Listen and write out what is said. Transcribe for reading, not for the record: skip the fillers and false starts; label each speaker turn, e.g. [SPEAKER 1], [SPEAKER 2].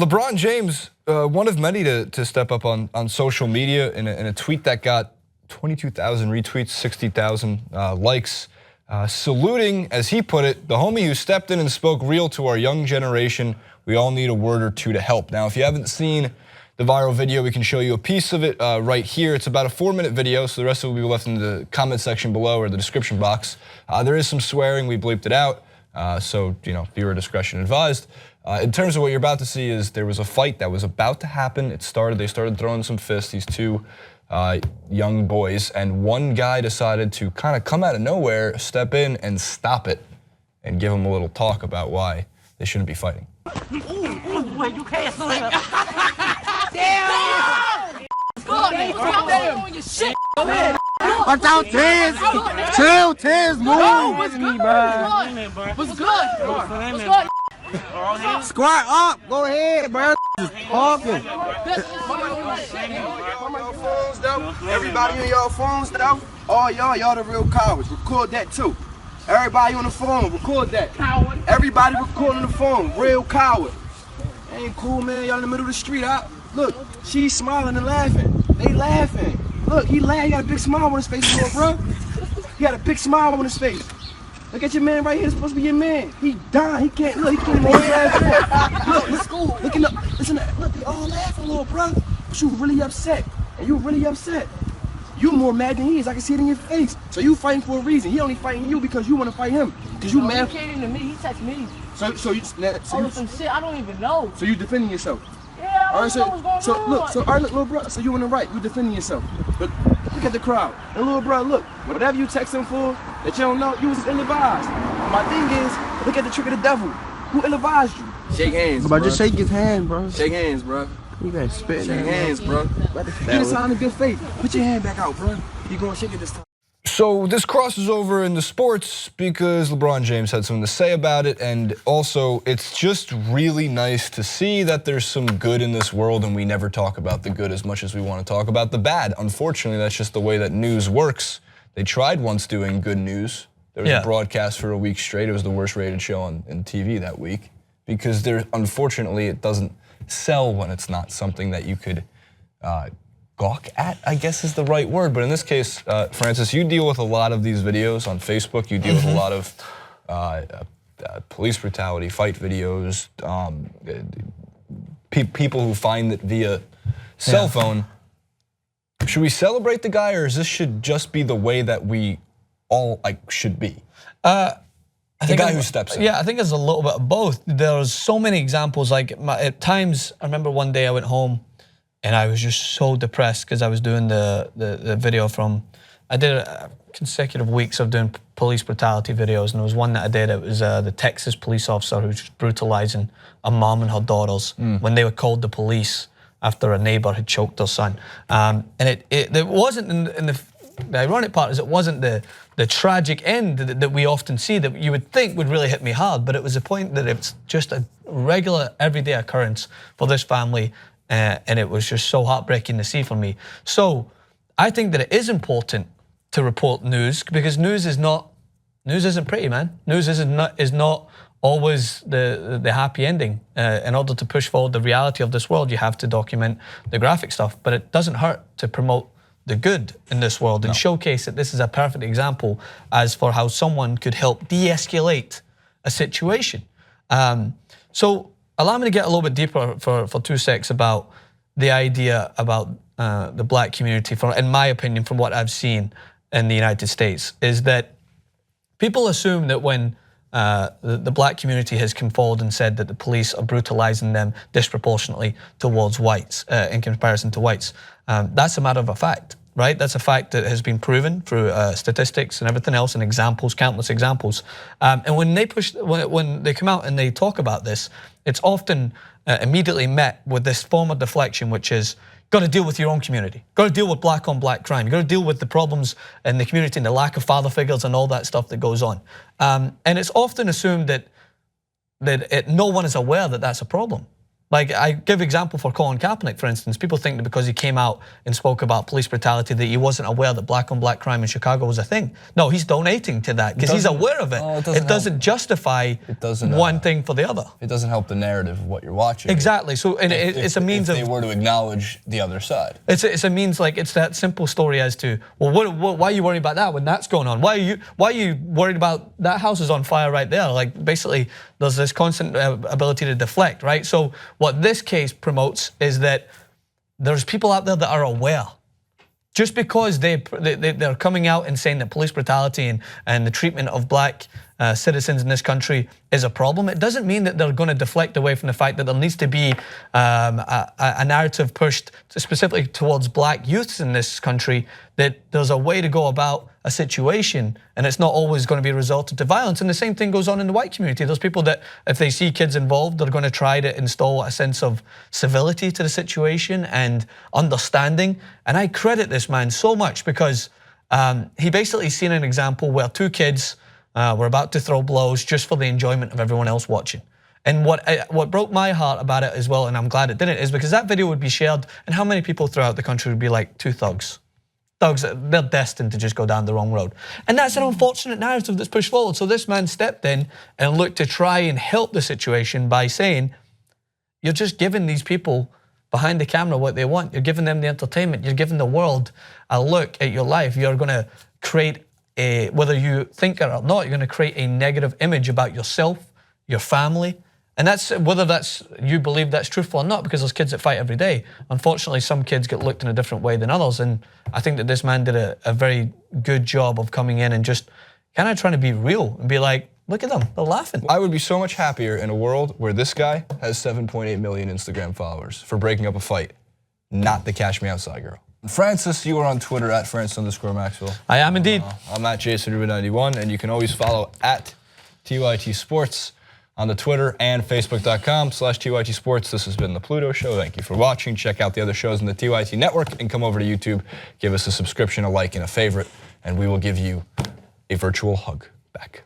[SPEAKER 1] LeBron James, one of many to step up on social media in a tweet that got 22,000 retweets, 60,000 likes, saluting, as he put it, the homie who stepped in and spoke real to our young generation. We all need a word or two to help. Now, if you haven't seen the viral video, we can show you a piece of it right here. It's about a 4-minute video, so the rest of it will be left in the comment section below or the description box. There is some swearing, we bleeped it out, so viewer discretion advised. In terms of what you're about to see is there was a fight that was about to happen. They started throwing some fists, these two young boys, and one guy decided to kind of come out of nowhere, step in and stop it, and give them a little talk about why they shouldn't be fighting.
[SPEAKER 2] Wait, you can't sleep.
[SPEAKER 3] Watch out, Tiz! Chill, Tiz, move!
[SPEAKER 2] What's good? What's good?
[SPEAKER 3] Squat up, go ahead, bro. Just talking. Everybody on y'all phones though. Oh y'all the real cowards. Record that too. Everybody on the phone, record that.
[SPEAKER 2] Coward.
[SPEAKER 3] Everybody recording the phone, real coward. Ain't cool, man. Y'all in the middle of the street. Look, she's smiling and laughing. They laughing. Look, he laughed. He got a big smile on his face, little bro. He got a big smile on his face. Look at your man right here. It's supposed to be your man. He dying. He can't look. He can't even hold his ass. Look, looking up. Listen, look. They all laughing, little bro. But you really upset, and you really upset. You more mad than he is. I can see it in your face. So you fighting for a reason. He only fighting you because you want to fight him. Because you mad.
[SPEAKER 2] He came into me. He touched me.
[SPEAKER 3] So you
[SPEAKER 2] some shit I don't even know.
[SPEAKER 3] So you defending yourself.
[SPEAKER 2] Yeah, I don't know what's going on.
[SPEAKER 3] All right, look, little bro. So you in the right. You defending yourself. But look at the crowd. And little bro, look. Whatever you text him for that you don't know, you was ill-advised. My thing is, look at the trick of the devil. Who ill-advised you? Shake hands, bro.
[SPEAKER 4] Just shake his hand, bro.
[SPEAKER 3] Shake hands, bro.
[SPEAKER 4] You got spit.
[SPEAKER 3] Shake hands, bro. Get a sign of good faith. Put your hand back out, bro. You gonna shake it this time.
[SPEAKER 1] So this crosses over into sports because LeBron James had something to say about it, and also it's just really nice to see that there's some good in this world, and we never talk about the good as much as we want to talk about the bad. Unfortunately, that's just the way that news works. They tried once doing good news. There was a broadcast for a week straight. It was the worst rated show on TV that week because unfortunately it doesn't sell when it's not something that you could gawk at, I guess is the right word. But in this case, Francis, you deal with a lot of these videos on Facebook. You deal with a lot of police brutality, fight videos, people who find it via cell phone. Should we celebrate the guy, or this should just be the way that we all should be? The guy who steps in.
[SPEAKER 5] Yeah, I think it's a little bit of both. There's so many examples. At times, I remember one day I went home and I was just so depressed because I was doing the video I did consecutive weeks of doing police brutality videos, and there was one that I did. It was the Texas police officer who was just brutalizing a mom and her daughters when they were called the police after a neighbor had choked their son. And it wasn't in the ironic part is it wasn't the tragic end that we often see that you would think would really hit me hard, but it was the point that it's just a regular everyday occurrence for this family, and it was just so heartbreaking to see for me. So I think that it is important to report news because news isn't pretty, man. News is not always the happy ending. In order to push forward the reality of this world, you have to document the graphic stuff, but it doesn't hurt to promote the good in this world and showcase that this is a perfect example as for how someone could help de-escalate a situation. So allow me to get a little bit deeper for 2 secs about the idea about the black community, in my opinion, from what I've seen in the United States, is that people assume that when the black community has come forward and said that the police are brutalizing them disproportionately towards whites in comparison to whites. That's a matter of a fact, right? That's a fact that has been proven through statistics and everything else and examples, countless examples. And when they come out and they talk about this, it's often immediately met with this form of deflection, which is, got to deal with your own community. Got to deal with black on black crime. You got to deal with the problems in the community and the lack of father figures and all that stuff that goes on. And it's often assumed that no one is aware that that's a problem. Like, I give example for Colin Kaepernick, for instance. People think that because he came out and spoke about police brutality that he wasn't aware that black-on-black crime in Chicago was a thing. No, he's donating to that because he's aware of it. It doesn't justify one thing for the other.
[SPEAKER 1] It doesn't help the narrative of what you're watching.
[SPEAKER 5] Exactly. So it's a means of...
[SPEAKER 1] If they were to acknowledge the other side.
[SPEAKER 5] It's a means, like, it's that simple story as to, well, why are you worried about that when that's going on? Why are you worried about that house is on fire right there? Like, basically, there's this constant ability to deflect, right? So what this case promotes is that there's people out there that are aware. Just because they're coming out and saying that police brutality and the treatment of black citizens in this country is a problem, it doesn't mean that they're going to deflect away from the fact that there needs to be a narrative pushed specifically towards black youths in this country, that there's a way to go about a situation and it's not always going to be a result to violence. And the same thing goes on in the white community. There's people that if they see kids involved, they're going to try to install a sense of civility to the situation and understanding. And I credit this man so much because he basically seen an example where two kids were about to throw blows just for the enjoyment of everyone else watching. And what broke my heart about it as well, and I'm glad it didn't, is because that video would be shared, and how many people throughout the country would be like, two thugs. Thugs, they're destined to just go down the wrong road. And that's an unfortunate narrative that's pushed forward. So this man stepped in and looked to try and help the situation by saying, you're just giving these people behind the camera what they want. You're giving them the entertainment. You're giving the world a look at your life. You're going to create whether you think it or not, you're going to create a negative image about yourself, your family. And that's whether you believe that's truthful or not, because there's kids that fight every day. Unfortunately, some kids get looked in a different way than others. And I think that this man did a very good job of coming in and just kind of trying to be real and be like, look at them, they're laughing.
[SPEAKER 1] I would be so much happier in a world where this guy has 7.8 million Instagram followers for breaking up a fight, not the Cash Me Outside girl. Francis, you are on Twitter at Francis_Maxwell.
[SPEAKER 5] I am indeed.
[SPEAKER 1] I'm at JasonRubin91, and you can always follow at TYT Sports on the Twitter and Facebook.com/TYT Sports. This has been the Pluto Show. Thank you for watching. Check out the other shows in the TYT Network and come over to YouTube. Give us a subscription, a like, and a favorite, and we will give you a virtual hug back.